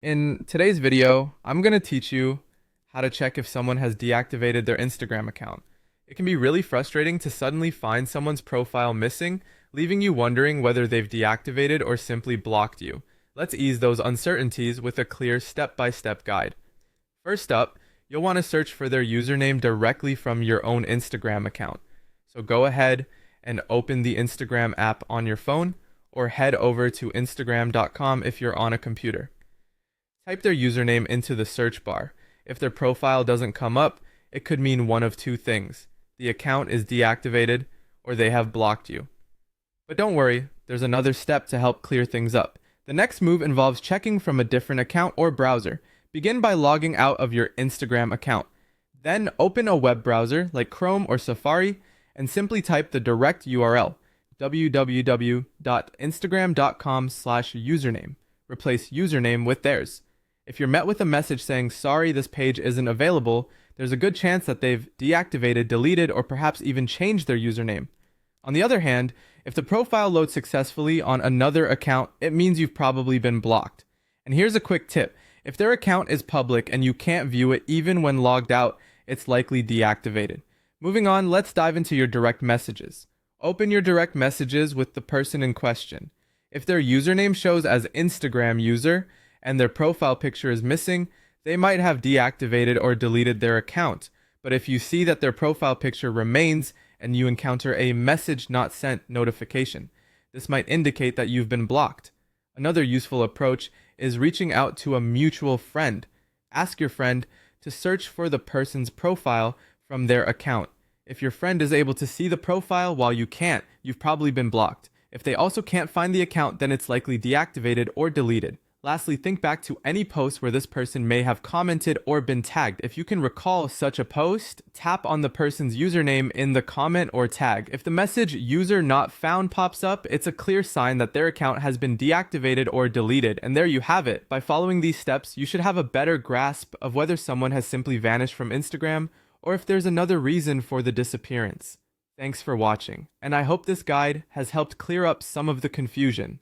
In today's video, I'm going to teach you how to check if someone has deactivated their Instagram account. It can be really frustrating to suddenly find someone's profile missing, leaving you wondering whether they've deactivated or simply blocked you. Let's ease those uncertainties with a clear step-by-step guide. First up, you'll want to search for their username directly from your own Instagram account. So go ahead and open the Instagram app on your phone or head over to Instagram.com if you're on a computer. Type their username into the search bar. If their profile doesn't come up, it could mean one of two things. The account is deactivated or they have blocked you. But don't worry, there's another step to help clear things up. The next move involves checking from a different account or browser. Begin by logging out of your Instagram account. Then open a web browser like Chrome or Safari and simply type the direct URL, www.instagram.com/username. Replace username with theirs. If you're met with a message saying, "Sorry, this page isn't available," there's a good chance that they've deactivated, deleted, or perhaps even changed their username. On the other hand, if the profile loads successfully on another account, it means you've probably been blocked. And here's a quick tip. If their account is public and you can't view it even when logged out, it's likely deactivated. Moving on, let's dive into your direct messages. Open your direct messages with the person in question. If their username shows as Instagram user and their profile picture is missing, they might have deactivated or deleted their account. But if you see that their profile picture remains and you encounter a message not sent notification, this might indicate that you've been blocked. Another useful approach is reaching out to a mutual friend. Ask your friend to search for the person's profile from their account. If your friend is able to see the profile while you can't, you've probably been blocked. If they also can't find the account, then it's likely deactivated or deleted. Lastly, think back to any post where this person may have commented or been tagged. If you can recall such a post, tap on the person's username in the comment or tag. If the message "user not found" pops up, it's a clear sign that their account has been deactivated or deleted. And there you have it. By following these steps, you should have a better grasp of whether someone has simply vanished from Instagram or if there's another reason for the disappearance. Thanks for watching, and I hope this guide has helped clear up some of the confusion.